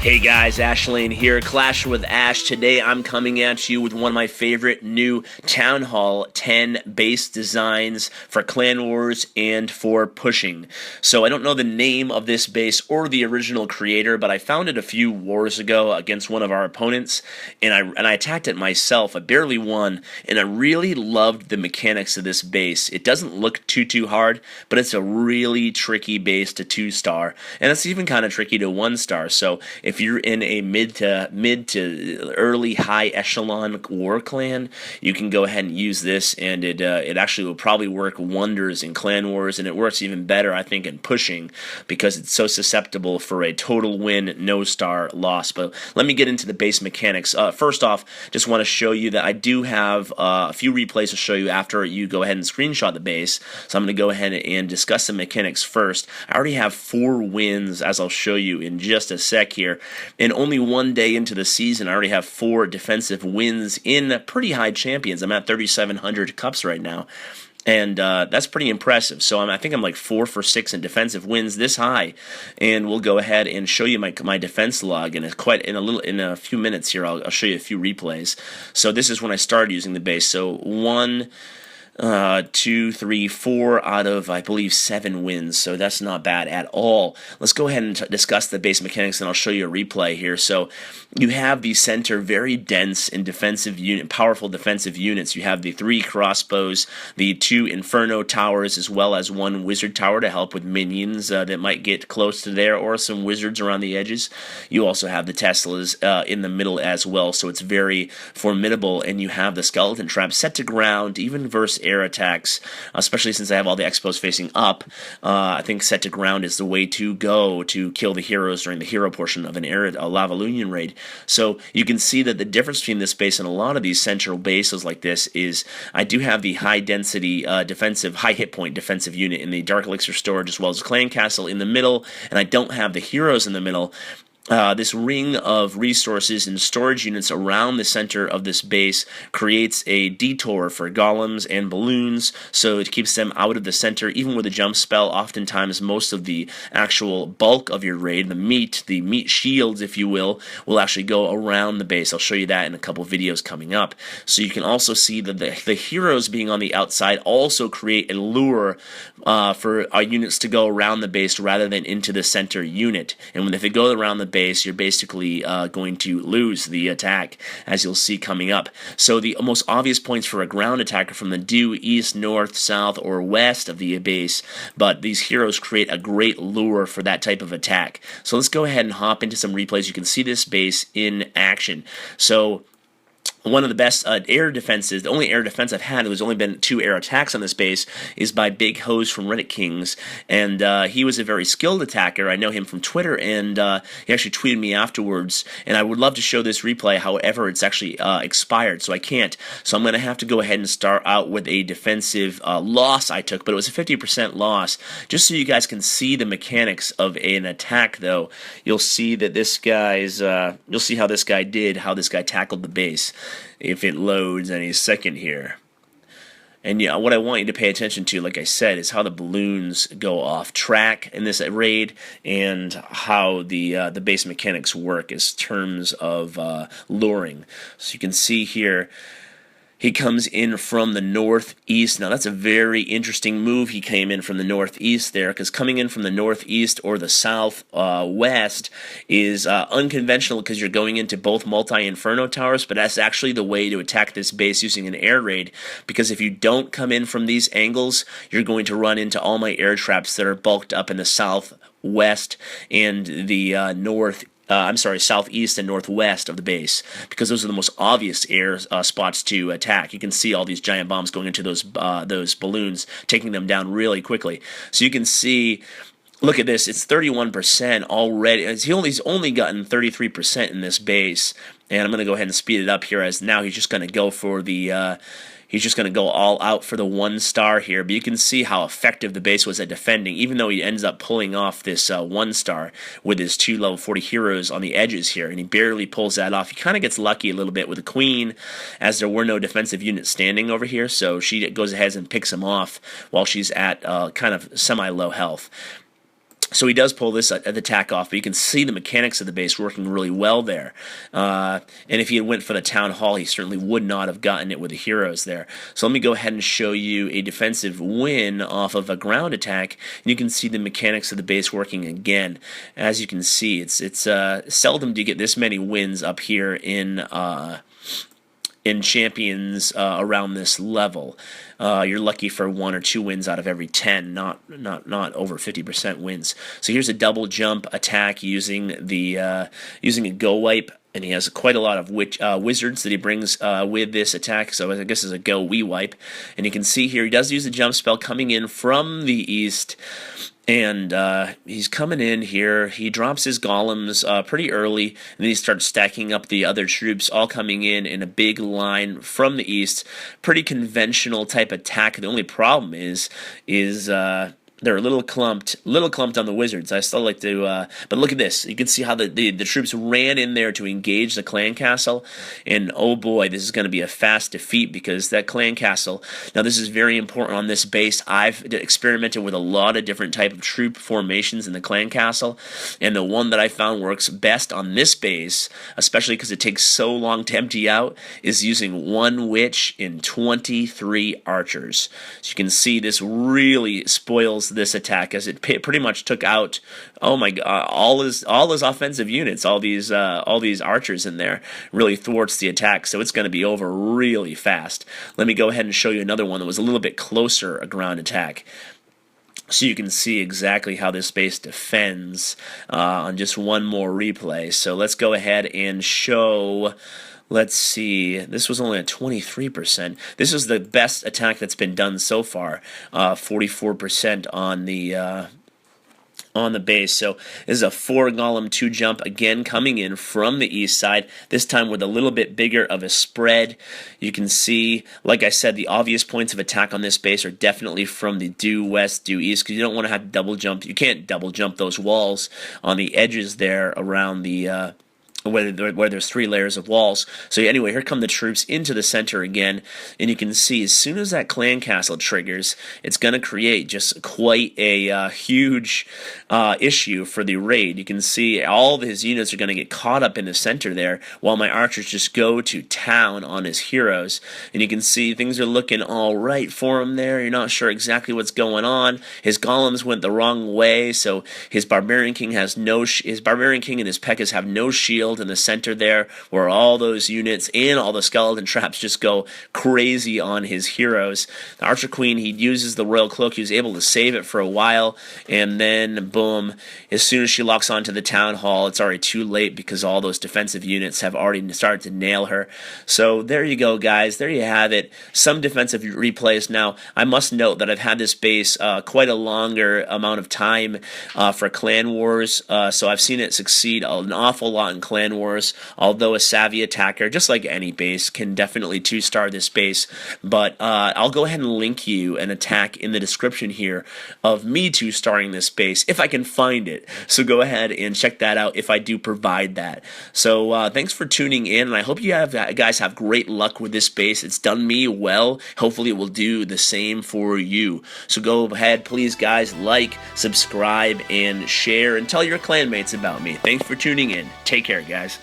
Hey guys, Ashlane here, Clash with Ash. Today I'm coming at you with one of my favorite new Town Hall 10 base designs for Clan Wars and for pushing. So I don't know the name of this base or the original creator, but I found it a few wars ago against one of our opponents, and I attacked it myself. I barely won, and I really loved the mechanics of this base. It doesn't look too hard, but it's a really tricky base to 2-star, and it's even kind of tricky to 1-star. So if you're in a mid to early high echelon war clan, you can go ahead and use this, and it actually will probably work wonders in Clan Wars, and it works even better, I think, in pushing because it's so susceptible for a total win, no star loss. But let me get into the base mechanics. First off, just want to show you that I do have a few replays to show you after you go ahead and screenshot the base. So I'm going to go ahead and discuss the mechanics first. I already have 4 wins, as I'll show you in just a sec here. And only one day into the season, I already have 4 defensive wins in pretty high champions. I'm at 3,700 cups right now, and that's pretty impressive. So I think I'm like 4 for 6 in defensive wins this high, and we'll go ahead and show you my defense log. And in a few minutes here, I'll show you a few replays. So this is when I started using the base. So 1, 2, 3, 4 out of, I believe, 7 wins, so that's not bad at all. Let's go ahead and discuss the base mechanics, and I'll show you a replay here. So you have the center very dense in powerful defensive units. You have the 3 crossbows, the 2 inferno towers, as well as 1 wizard tower to help with minions that might get close to there, or some wizards around the edges. You also have the Teslas in the middle as well, so it's very formidable, and you have the skeleton trap set to ground, even versus air attacks, especially since I have all the expos facing up. I think set to ground is the way to go to kill the heroes during the hero portion of a LavaLoonion raid. So you can see that the difference between this base and a lot of these central bases like this is I do have the high density high hit point defensive unit in the Dark Elixir storage, as well as Clan Castle in the middle, and I don't have the heroes in the middle. This ring of resources and storage units around the center of this base creates a detour for golems and balloons, so it keeps them out of the center. Even with a jump spell, oftentimes most of the actual bulk of your raid, the meat shields, if you will actually go around the base. I'll show you that in a couple videos coming up. So you can also see that the heroes being on the outside also create a lure for our units to go around the base rather than into the center unit. And if they go around the base, you're basically going to lose the attack, as you'll see coming up. So the most obvious points for a ground attacker from the due east, north, south, or west of the base, but these heroes create a great lure for that type of attack. So let's go ahead and hop into some replays. You can see this base in action. So one of the best air defenses, the only air defense I've had, there's only been 2 air attacks on this base, is by Big Hose from Reddit Kings, and he was a very skilled attacker. I know him from Twitter, and he actually tweeted me afterwards, and I would love to show this replay. However, it's actually expired, so I can't. So I'm going to have to go ahead and start out with a defensive loss I took, but it was a 50% loss. Just so you guys can see the mechanics of an attack, though, you'll see that this guy's, you'll see how this guy tackled the base. If it loads any second here. And yeah, what I want you to pay attention to, like I said, is how the balloons go off track in this raid, and how the base mechanics work in terms of luring. So you can see here, he comes in from the northeast. Now, that's a very interesting move. He came in from the northeast there, because coming in from the northeast or the southwest is unconventional, because you're going into both multi-inferno towers, but that's actually the way to attack this base using an air raid, because if you don't come in from these angles, you're going to run into all my air traps that are bulked up in the southwest and the southeast and northwest of the base, because those are the most obvious air spots to attack. You can see all these giant bombs going into those balloons, taking them down really quickly. So you can see, look at this, it's 31% already. He's only gotten 33% in this base, and I'm going to go ahead and speed it up here, as now he's just going to go for the he's just going to go all out for the 1-star here. But you can see how effective the base was at defending, even though he ends up pulling off this 1-star with his 2 level 40 heroes on the edges here, and he barely pulls that off. He kind of gets lucky a little bit with the queen, as there were no defensive units standing over here, so she goes ahead and picks him off while she's at kind of semi-low health. So he does pull this attack off, but you can see the mechanics of the base working really well there. And if he had went for the Town Hall, he certainly would not have gotten it with the heroes there. So let me go ahead and show you a defensive win off of a ground attack. And you can see the mechanics of the base working again. As you can see, it's seldom do you get this many wins up here in champions around this level. You're lucky for 1 or 2 wins out of every 10, not over 50% wins. So here's a double jump attack using a GOWIPE, and he has quite a lot of wizards that he brings with this attack. So I guess it's a GOWIPE, and you can see here he does use a jump spell coming in from the east. And he's coming in here. He drops his golems pretty early, and then he starts stacking up the other troops, all coming in a big line from the east. Pretty conventional type attack. The only problem is they're a little clumped on the wizards. I still like to, but look at this. You can see how the troops ran in there to engage the clan castle, and oh boy, this is going to be a fast defeat because that clan castle. Now this is very important on this base. I've experimented with a lot of different type of troop formations in the clan castle, and the one that I found works best on this base, especially because it takes so long to empty out, is using 1 witch in 23 archers. So you can see this really spoils this attack, as it pretty much took out, oh my god, all his offensive units, all these archers in there. Really thwarts the attack, so it's going to be over really fast. Let me go ahead and show you another one that was a little bit closer, a ground attack, so you can see exactly how this base defends on just one more replay. So let's go ahead and show. Let's see, this was only at 23%. This is the best attack that's been done so far, 44% on the base. So this is a 4 golem 2 jump, again coming in from the east side, this time with a little bit bigger of a spread. You can see, like I said, the obvious points of attack on this base are definitely from the due west, due east, because you don't want to have double jump. You can't double jump those walls on the edges there around the where there's 3 layers of walls. So anyway, here come the troops into the center again, and you can see as soon as that clan castle triggers, it's going to create just quite a huge issue for the raid. You can see all of his units are going to get caught up in the center there, while my archers just go to town on his heroes. And you can see things are looking all right for him there. You're not sure exactly what's going on. His golems went the wrong way, so his barbarian king and his Pekkas have no shield in the center there, where all those units and all the skeleton traps just go crazy on his heroes. The Archer Queen, he uses the Royal Cloak. He was able to save it for a while, and then boom, as soon as she locks onto the Town Hall, it's already too late because all those defensive units have already started to nail her. So there you go, guys. There you have it. Some defensive replays. Now, I must note that I've had this base quite a longer amount of time for Clan Wars, so I've seen it succeed an awful lot in Clan Wars, although a savvy attacker, just like any base, can definitely 2-star this base. But I'll go ahead and link you an attack in the description here of me 2-starring this base, if I can find it. So go ahead and check that out if I do provide that. So thanks for tuning in, and I hope you guys have great luck with this base. It's done me well. Hopefully it will do the same for you. So go ahead, please, guys, like, subscribe, and share, and tell your clanmates about me. Thanks for tuning in. Take care, guys.